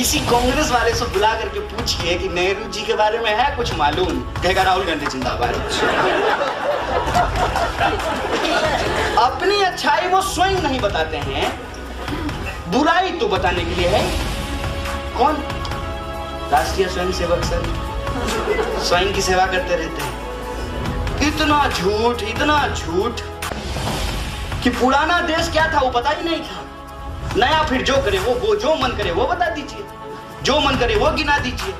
किसी कांग्रेस वाले से बुला करके पूछिए कि नेहरू जी के बारे में है कुछ मालूम, कहेगा राहुल गांधी जिंदाबाद। अपनी अच्छाई वो स्वयं नहीं बताते हैं, बुराई तो बताने के लिए है। कौन? राष्ट्रीय स्वयंसेवक संघ स्वयं की सेवा करते रहते हैं। इतना झूठ कि पुराना देश क्या था वो पता ही नहीं था। नया फिर जो करे वो जो मन करे वो बता दीजिए, जो मन करे वो गिना दीजिए।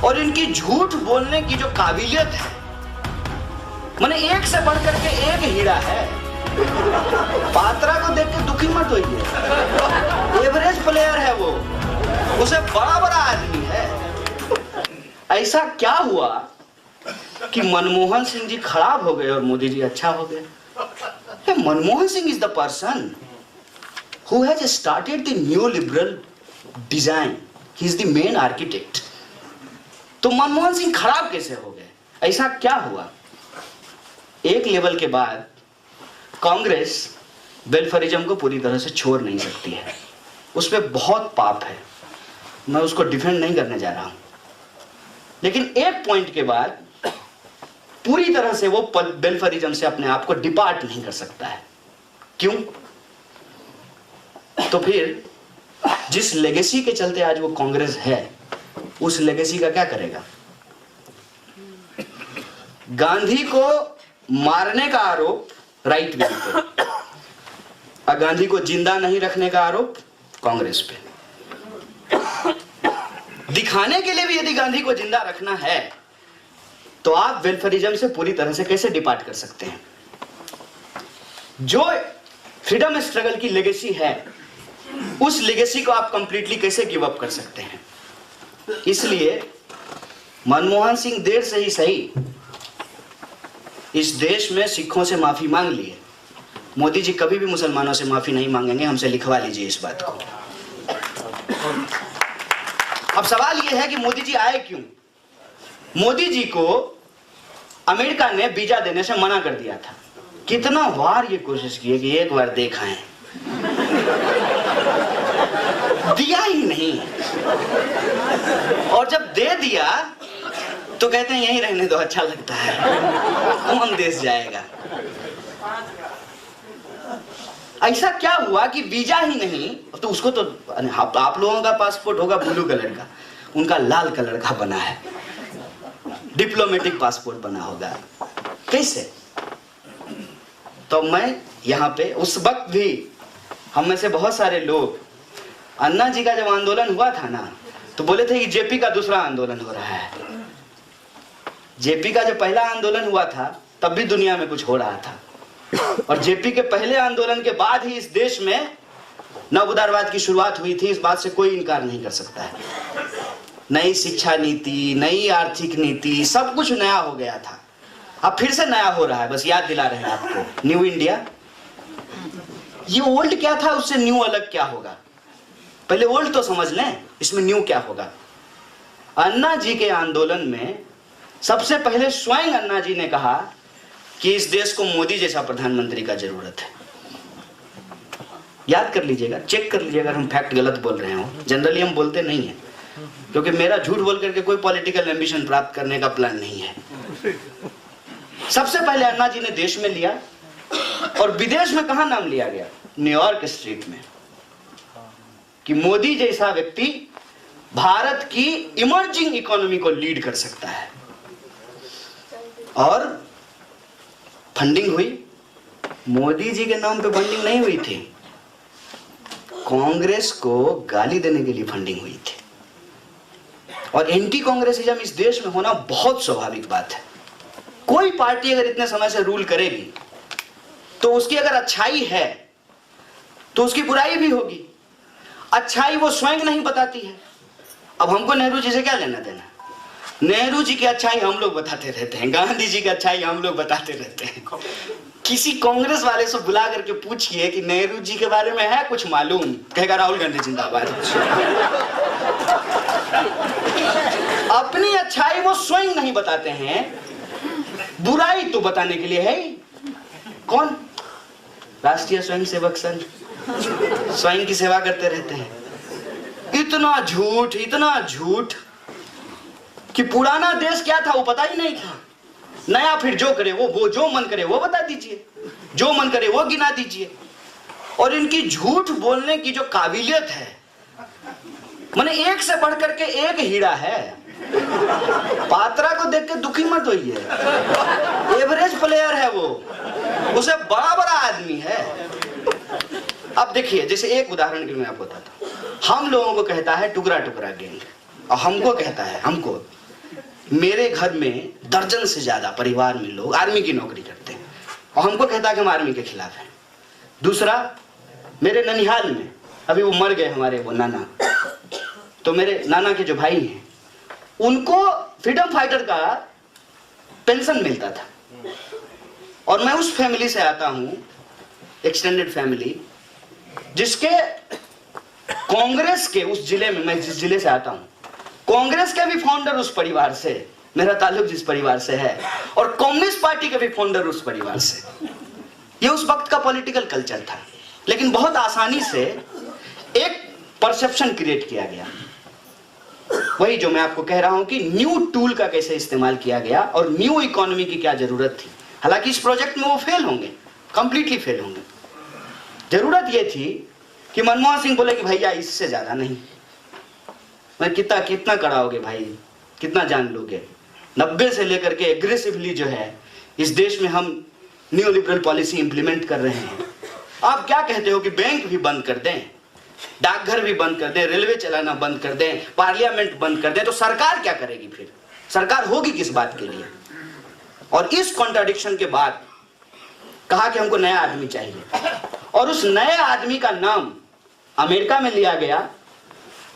और इनकी झूठ बोलने की जो काबिलियत है, माने एक से बढ़ करके एक हीरा है। पात्रा को देख के दुखी मत होइए, एवरेज प्लेयर है वो, उसे बड़ा आदमी है। ऐसा क्या हुआ कि मनमोहन सिंह जी खराब हो गए और मोदी जी अच्छा हो गए? Manmohan Singh is the person who has started the neoliberal design. He is the main architect. तो मनमोहन सिंह खराब कैसे हो गए? ऐसा क्या हुआ? एक लेवल के बाद कांग्रेस वेलफेयरिज्म को पूरी तरह से छोड़ नहीं सकती है, उस पर बहुत पाप है, मैं उसको डिफेंड नहीं करने जा रहा हूं। लेकिन एक पॉइंट के बाद पूरी तरह से वो वेलफेयरिज्म से अपने आप को डिपार्ट नहीं कर सकता है। क्यों? तो फिर जिस लेगेसी के चलते आज वो कांग्रेस है, उस लेगेसी का क्या करेगा? गांधी को मारने का आरोप राइट विंग पे, और गांधी को जिंदा नहीं रखने का आरोप कांग्रेस पे। दिखाने के लिए भी यदि गांधी को जिंदा रखना है तो आप वेलफेयरिज्म से पूरी तरह से कैसे डिपार्ट कर सकते हैं? जो फ्रीडम स्ट्रगल की लेगेसी है, उस लेगेसी को आप कंप्लीटली कैसे गिव अप कर सकते हैं? इसलिए मनमोहन सिंह देर से ही सही इस देश में सिखों से माफी मांग लिए। मोदी जी कभी भी मुसलमानों से माफी नहीं मांगेंगे, हमसे लिखवा लीजिए इस बात को। अब सवाल यह है कि मोदी जी आए क्यों? मोदी जी को अमेरिका ने वीजा देने से मना कर दिया था। कितना बार ये कोशिश की है कि एक बार देखाएं, दिया ही नहीं। और जब दे दिया तो कहते हैं यहीं रहने दो, अच्छा लगता है, कौन देश जाएगा। ऐसा क्या हुआ कि वीजा ही नहीं, तो उसको तो आप लोगों का पासपोर्ट होगा ब्लू कलर का, उनका लाल कलर का बना है, डिप्लोमेटिक पासपोर्ट बना होगा। कैसे? तो मैं यहाँ पे उस वक्त भी हम में से बहुत सारे लोग, अन्ना जी का जब आंदोलन हुआ था ना, तो बोले थे कि जेपी का दूसरा आंदोलन हो रहा है। जेपी का जब पहला आंदोलन हुआ था तब भी दुनिया में कुछ हो रहा था, और जेपी के पहले आंदोलन के बाद ही इस देश में नव उदारवाद की शुरुआत हुई थी। इस बात से कोई इनकार नहीं कर सकता है। नई शिक्षा नीति, नई आर्थिक नीति, सब कुछ नया हो गया था। अब फिर से नया हो रहा है, बस याद दिला रहे हैं आपको। न्यू इंडिया, ये ओल्ड क्या था, उससे न्यू अलग क्या होगा? पहले ओल्ड तो समझ लें, इसमें न्यू क्या होगा। अन्ना जी के आंदोलन में सबसे पहले स्वयं अन्ना जी ने कहा कि इस देश को मोदी जैसा प्रधानमंत्री का जरूरत है। याद कर लीजिएगा, चेक कर लीजिएगा अगर हम फैक्ट गलत बोल रहे हो। जनरली हम बोलते नहीं है, क्योंकि मेरा झूठ बोल करके कोई पॉलिटिकल एम्बिशन प्राप्त करने का प्लान नहीं है। सबसे पहले अन्ना जी ने देश में लिया, और विदेश में कहां नाम लिया गया? न्यूयॉर्क स्ट्रीट में, कि मोदी जैसा व्यक्ति भारत की इमर्जिंग इकोनॉमी को लीड कर सकता है। और फंडिंग हुई, मोदी जी के नाम पे फंडिंग नहीं हुई थी, कांग्रेस को गाली देने के लिए फंडिंग हुई थी। और एंटी कांग्रेसिज्म इस देश में होना बहुत स्वाभाविक बात है। कोई पार्टी अगर इतने समय से रूल करेगी तो उसकी अगर अच्छाई है तो उसकी बुराई भी होगी। अच्छाई वो स्वयं नहीं बताती है। अब हमको नेहरू जी से क्या लेना देना? नेहरू जी की अच्छाई हम लोग बताते रहते हैं, गांधी जी की अच्छाई हम लोग बताते रहते हैं। किसी कांग्रेस वाले से बुला करके पूछिए कि नेहरू जी के बारे में है कुछ मालूम, कहेगा राहुल गांधी जिंदाबाद। अपनी अच्छाई वो स्वयं नहीं बताते हैं, बुराई तो बताने के लिए है। कौन? राष्ट्रीय स्वयंसेवक संघ स्वयं की सेवा करते रहते हैं। इतना झूठ कि पुराना देश क्या था वो पता ही नहीं था। नया फिर जो करे वो जो मन करे वो बता दीजिए, जो मन करे वो गिना दीजिए। और इनकी झूठ बोलने की जो काबिलियत है, माने एक से बढ़ करके एक हीरा है। पात्रा को देख के दुखी मत होइए, एवरेज प्लेयर है वो, उसे बड़ा आदमी है। अब देखिए, जैसे एक उदाहरण के लिए मैं आपको बताता हूँ। हम लोगों को कहता है टुकड़ा टुकड़ा गैंग, और हमको कहता है, हमको मेरे घर में दर्जन से ज्यादा परिवार में लोग आर्मी की नौकरी करते हैं और हमको कहता है कि हम आर्मी के खिलाफ हैं। दूसरा, मेरे ननिहाल में अभी वो मर गए हमारे वो नाना, तो मेरे नाना के जो भाई हैं उनको फ्रीडम फाइटर का पेंशन मिलता था। और मैं उस फैमिली से आता हूं, एक्सटेंडेड फैमिली, जिसके कांग्रेस के उस जिले में, मैं जिस जिले से आता हूं, कांग्रेस के भी फाउंडर उस परिवार से, मेरा ताल्लुक जिस परिवार से है, और कम्युनिस्ट पार्टी के भी फाउंडर उस परिवार से। ये उस वक्त का पॉलिटिकल कल्चर था। लेकिन बहुत आसानी से एक परसेप्शन क्रिएट किया गया, वही जो मैं आपको कह रहा हूं कि न्यू टूल का कैसे इस्तेमाल किया गया और न्यू इकोनॉमी की क्या जरूरत थी। हालांकि इस प्रोजेक्ट में वो फेल होंगे, कंप्लीटली फेल होंगे। जरूरत ये थी कि मनमोहन सिंह बोले कि भैया इससे ज्यादा नहीं, मैं कितना कराओगे भाई, कितना जान लोगे। 90 से लेकर के एग्रेसिवली जो है इस देश में हम न्यू लिबरल पॉलिसी इंप्लीमेंट कर रहे हैं। आप क्या कहते हो कि बैंक भी बंद कर दें, डाकघर भी बंद कर दें, रेलवे चलाना बंद कर दें, पार्लियामेंट बंद कर दें, तो सरकार क्या करेगी? फिर सरकार होगी किस बात के लिए? और इस कॉन्ट्राडिक्शन के बाद कहा कि हमको नया आदमी चाहिए, और उस नए आदमी का नाम अमेरिका में लिया गया।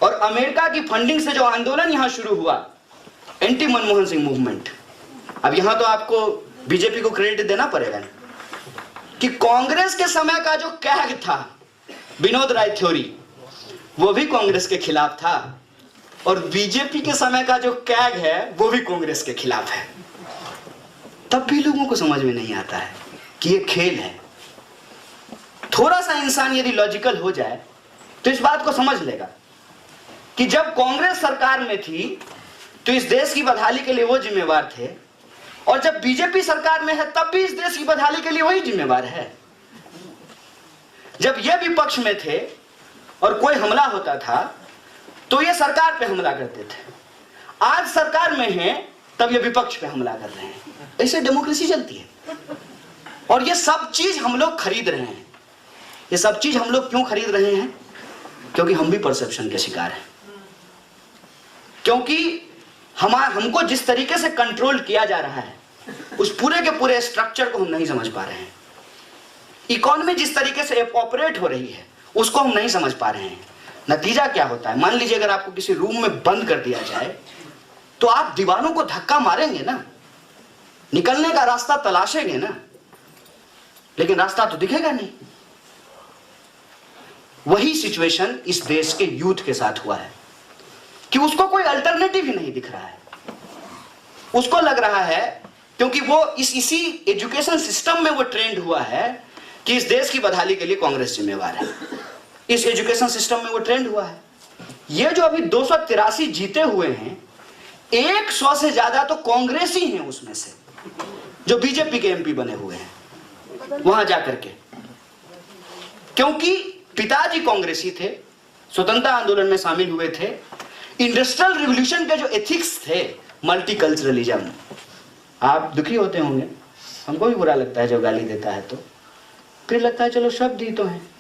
और अमेरिका की फंडिंग से जो आंदोलन यहां शुरू हुआ, एंटी मनमोहन सिंह मूवमेंट। अब यहां तो आपको बीजेपी को क्रेडिट देना पड़ेगा कि कांग्रेस के समय का जो कैग था, विनोद राय थ्योरी, वो भी कांग्रेस के खिलाफ था, और बीजेपी के समय का जो कैग है वो भी कांग्रेस के खिलाफ है। तब भी लोगों को समझ में नहीं आता है कि ये खेल है। थोड़ा सा इंसान यदि लॉजिकल हो जाए तो इस बात को समझ लेगा कि जब कांग्रेस सरकार में थी तो इस देश की बदहाली के लिए वो जिम्मेवार थे, और जब बीजेपी सरकार में है तब भी इस देश की बदहाली के लिए वही जिम्मेवार है। जब ये विपक्ष में थे और कोई हमला होता था तो ये सरकार पे हमला करते थे, आज सरकार में है तब ये विपक्ष पे हमला कर रहे हैं। ऐसे डेमोक्रेसी चलती है। और ये सब चीज हम लोग खरीद रहे हैं। ये सब चीज हम लोग क्यों खरीद रहे हैं? क्योंकि हम भी परसेप्शन के शिकार हैं। क्योंकि हमको जिस तरीके से कंट्रोल किया जा रहा है उस पूरे के पूरे स्ट्रक्चर को हम नहीं समझ पा रहे हैं। इकोनॉमी जिस तरीके से ऑपरेट हो रही है उसको हम नहीं समझ पा रहे हैं। नतीजा क्या होता है? मान लीजिए अगर आपको किसी रूम में बंद कर दिया जाए तो आप दीवारों को धक्का मारेंगे ना, निकलने का रास्ता तलाशेंगे ना, लेकिन रास्ता तो दिखेगा नहीं। वही सिचुएशन इस देश के यूथ के साथ हुआ है कि उसको कोई अल्टरनेटिव ही नहीं दिख रहा है। उसको लग रहा है, क्योंकि वो इसी एजुकेशन सिस्टम में वो ट्रेंड हुआ है कि इस देश की बदहाली के लिए कांग्रेस जिम्मेवार है। इस एजुकेशन सिस्टम में वो ट्रेंड हुआ है। ये जो अभी 283 जीते हुए हैं, 100 से ज्यादा तो कांग्रेस ही हैं उसमें से, जो बीजेपी के एमपी बने हुए हैं वहां जाकर के। क्योंकि पिताजी कांग्रेसी थे, स्वतंत्रता आंदोलन में शामिल हुए थे, इंडस्ट्रियल रिवॉल्यूशन के जो एथिक्स थे, मल्टीकल्चरलिज्म। आप दुखी होते होंगे, हमको भी बुरा लगता है जब गाली देता है, तो फिर लगता है चलो शब्द ही तो हैं।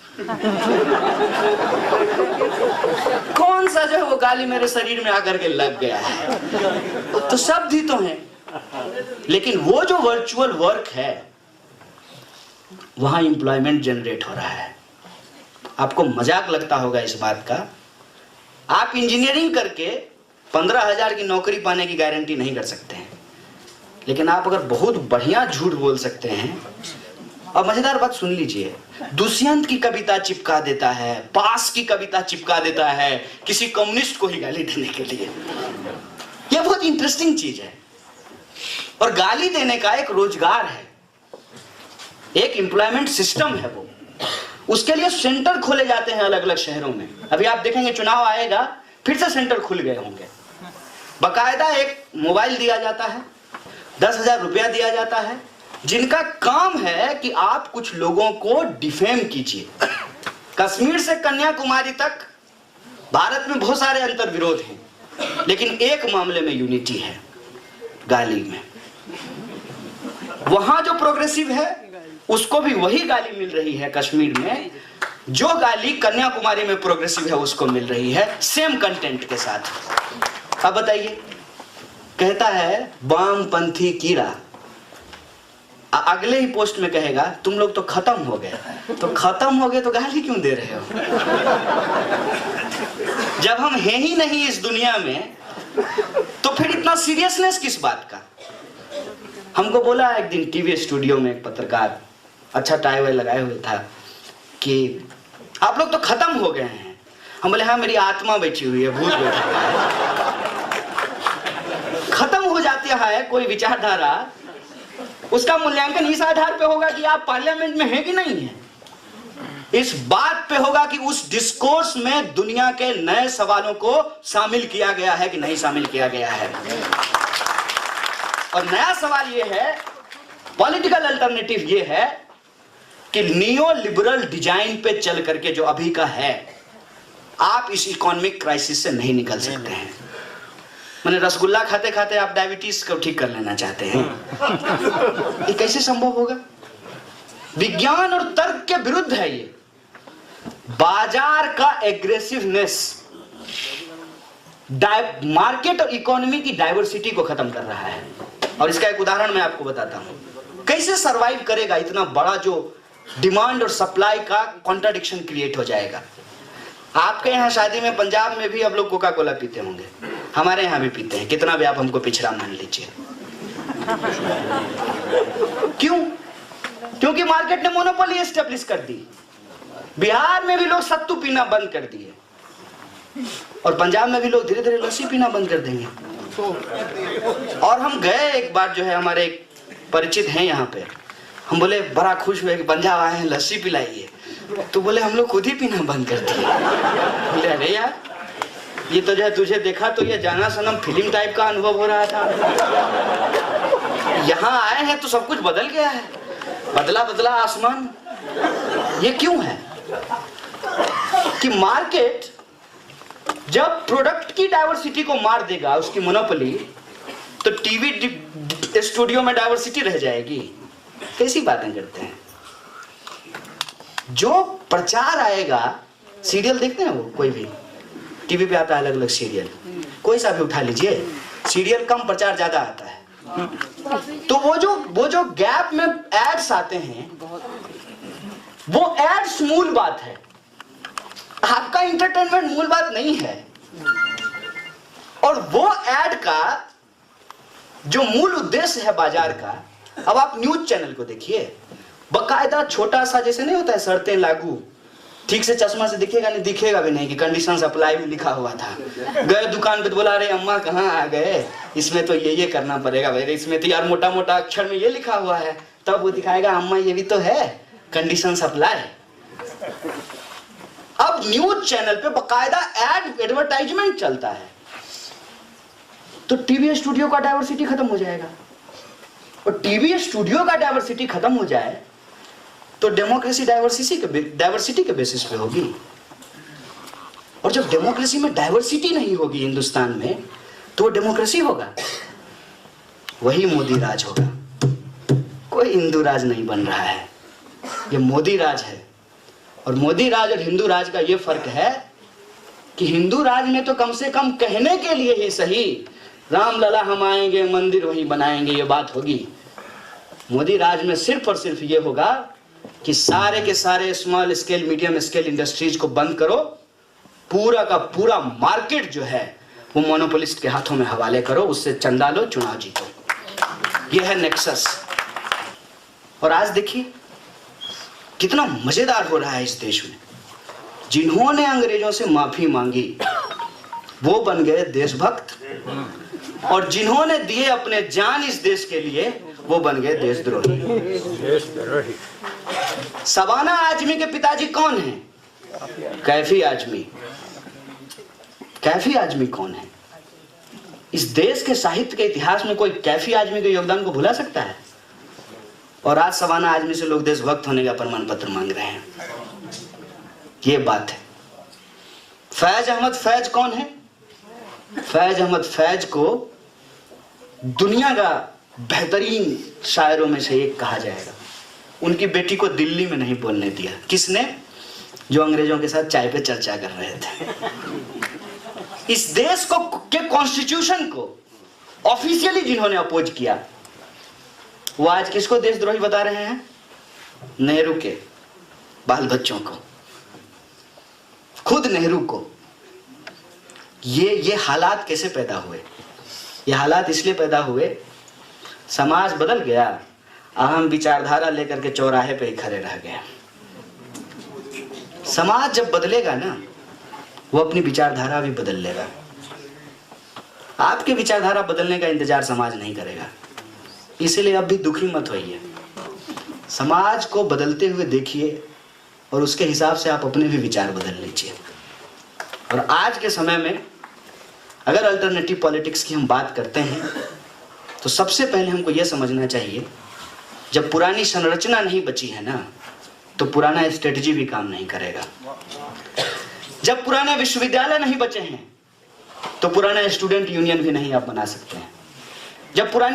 कौन सा जो है वो गाली मेरे शरीर में आकर के लग गया है, तो शब्द ही तो हैं। लेकिन वो जो वर्चुअल वर्क है वहां एम्प्लॉयमेंट जनरेट हो रहा है। आपको मजाक लगता होगा इस बात का। आप इंजीनियरिंग करके 15,000 की नौकरी पाने की गारंटी नहीं कर सकते हैं, लेकिन आप अगर बहुत बढ़िया झूठ बोल सकते हैं। और मजेदार बात सुन लीजिए, दुष्यंत की कविता चिपका देता है, पास की कविता चिपका देता है किसी कम्युनिस्ट को ही गाली देने के लिए। यह बहुत इंटरेस्टिंग चीज है। और गाली देने का एक रोजगार है, एक एम्प्लॉयमेंट सिस्टम है। वो उसके लिए सेंटर खोले जाते हैं अलग अलग शहरों में। अभी आप देखेंगे चुनाव आएगा, फिर से सेंटर खुल गए होंगे। बकायदा एक मोबाइल दिया जाता है, 10,000 रुपया दिया जाता है, जिनका काम है कि आप कुछ लोगों को डिफेम कीजिए। कश्मीर से कन्याकुमारी तक भारत में बहुत सारे अंतर विरोध हैं, लेकिन एक मामले में यूनिटी है, गाली में। वहां जो प्रोग्रेसिव है उसको भी वही गाली मिल रही है कश्मीर में, जो गाली कन्याकुमारी में प्रोग्रेसिव है उसको मिल रही है, सेम कंटेंट के साथ। अब बताइए, कहता है वामपंथी कीड़ा, अगले ही पोस्ट में कहेगा तुम लोग तो खत्म हो गए। तो खत्म हो गए तो गाली क्यों दे रहे हो? जब हम हैं ही नहीं इस दुनिया में, तो फिर इतना सीरियसनेस किस बात का? हमको बोला एक दिन टीवी स्टूडियो में एक पत्रकार, अच्छा टाई वाई लगाए हुए था, कि आप लोग तो खत्म हो गए हैं। हम बोले हाँ, मेरी आत्मा बैठी हुई है, भूत बैठा हुआ है। खत्म हो जाती है कोई विचारधारा, उसका मूल्यांकन इस आधार पे होगा कि आप पार्लियामेंट में हैं कि नहीं है। इस बात पे होगा कि उस डिस्कोर्स में दुनिया के नए सवालों को शामिल किया गया है कि नहीं शामिल किया गया है। और नया सवाल यह है, पॉलिटिकल अल्टरनेटिव यह है कि नियो लिबरल डिजाइन पे चल करके जो अभी का है, आप इस इकोनॉमिक क्राइसिस से नहीं निकल सकते हैं। मैंने रसगुल्ला खाते खाते आप डायबिटीज को ठीक कर लेना चाहते हैं, ये कैसे संभव होगा? विज्ञान और तर्क के विरुद्ध है ये। बाजार का एग्रेसिवनेस मार्केट और इकोनॉमी की डाइवर्सिटी को खत्म कर रहा है। और इसका एक उदाहरण मैं आपको बताता हूं, कैसे सरवाइव करेगा इतना बड़ा जो डिमांड और सप्लाई का कॉन्ट्राडिक्शन क्रिएट हो जाएगा। आपके यहाँ शादी में पंजाब में भी अब लोग कोका कोला पीते होंगे, हमारे यहाँ भी पीते हैं, कितना भी आप हमको पिछड़ा मान लीजिए। क्यों? क्योंकि मार्केट ने मोनोपोली एस्टेब्लिश कर दी। बिहार में भी लोग सत्तू पीना बंद कर दिए, और पंजाब में भी लोग धीरे धीरे लस्सी पीना बंद कर देंगे। और हम गए एक बार, जो है हमारे एक परिचित हैं यहाँ पे, हम बोले बड़ा खुश हुए कि पंजाब आए हैं, लस्सी पिलाइए। तो बोले हम लोग खुद ही पीना बंद कर दिए। बोले अरे यार, ये तो जो है तुझे देखा तो ये जाना सनम फिल्म टाइप का अनुभव हो रहा था, यहाँ आए हैं तो सब कुछ बदल गया है, बदला बदला आसमान। ये क्यों है कि मार्केट जब प्रोडक्ट की डाइवर्सिटी को मार देगा, उसकी मोनोपोली, तो टीवी स्टूडियो में डाइवर्सिटी रह जाएगी। कैसी बातें करते हैं? जो प्रचार आएगा, सीरियल देखते हैं वो, कोई भी टीवी पे आता है अलग अलग सीरियल, कोई सा भी उठा लीजिए, सीरियल कम प्रचार ज्यादा आता है। तो वो जो गैप में एड्स आते हैं, वो एड्स मूल बात है, आपका इंटरटेनमेंट मूल बात नहीं है। और वो एड का जो मूल उद्देश्य है बाजार का, अब आप न्यूज चैनल को देखिए, बकायदा छोटा सा, जैसे नहीं होता है शर्तें लागू, ठीक से चश्मा से दिखेगा नहीं, दिखेगा भी नहीं कि कंडीशन अप्लाई भी लिखा हुआ था। गए दुकान पे तो बोला अरे अम्मा कहाँ आ गए, इसमें तो ये करना पड़ेगा भाई, इसमें तो यार मोटा मोटा अक्षर में ये लिखा हुआ है, तब वो दिखाएगा अम्मा ये भी तो है कंडीशन अप्लाई। अब न्यूज चैनल पे बकायदा एडवर्टाइजमेंट चलता है, तो टीवी स्टूडियो का डाइवर्सिटी खत्म हो जाएगा। और टीवी स्टूडियो का डाइवर्सिटी खत्म हो जाए तो डेमोक्रेसी डाइवर्सिटी के बेसिस पे होगी। और जब डेमोक्रेसी में डाइवर्सिटी नहीं होगी हिंदुस्तान में, तो डेमोक्रेसी होगा, वही मोदी राज होगा। कोई हिंदू राज नहीं बन रहा है, ये मोदी राज है। और मोदी राज और हिंदू राज का ये फर्क है कि हिंदू राज में तो कम से कम कहने के लिए ही सही, राम लला हम आएंगे मंदिर वहीं बनाएंगे, ये बात होगी। मोदी राज में सिर्फ और सिर्फ ये होगा कि सारे के सारे small scale medium scale industries को बंद करो, पूरा का पूरा मार्केट जो है वो मोनोपोलिस्ट के हाथों में हवाले करो, उससे चंदा लो, चुनाव जीतो। ये है नेक्सस। और आज देखिए कितना मजेदार हो रहा है इस देश में। जिन्होंने अंग्रेजों से माफी मांगी वो बन गए देशभक्त, और जिन्होंने दिए अपने जान इस देश के लिए वो बन गए देशद्रोही। शबाना आजमी के पिताजी कौन हैं? कैफी आजमी। कैफी आजमी कौन है? इस देश के साहित्य के इतिहास में कोई कैफी आजमी के योगदान को भुला सकता है? और आज शबाना आजमी से लोग देशभक्त होने का प्रमाण पत्र मांग रहे हैं। ये बात है। फैज अहमद फैज कौन है? फैज अहमद फैज को दुनिया का बेहतरीन शायरों में से एक कहा जाएगा। उनकी बेटी को दिल्ली में नहीं बोलने दिया। किसने? जो अंग्रेजों के साथ चाय पे चर्चा कर रहे थे। इस देश को के कॉन्स्टिट्यूशन को ऑफिशियली जिन्होंने अपोज किया, वो आज किसको देशद्रोही बता रहे हैं? नेहरू के बाल बच्चों को, खुद नेहरू को। ये हालात कैसे पैदा हुए? ये हालात इसलिए पैदा हुए, समाज बदल गया, अहम विचारधारा लेकर के चौराहे पे ही खड़े रह गए। समाज जब बदलेगा ना, वो अपनी विचारधारा भी बदल लेगा। आपके विचारधारा बदलने का इंतजार समाज नहीं करेगा। इसलिए अब भी दुखी मत होइए, समाज को बदलते हुए देखिए और उसके हिसाब से आप अपने भी विचार बदल लीजिए। और आज के समय में अगर अल्टरनेटिव पॉलिटिक्स की हम बात करते हैं तो सबसे पहले हमको यह समझना चाहिए, जब पुरानी संरचना नहीं बची है ना, तो पुराना स्ट्रेटजी भी काम नहीं करेगा। जब पुराने विश्वविद्यालय नहीं बचे हैं तो पुराना स्टूडेंट यूनियन भी नहीं आप बना सकते हैं। जब पुरानी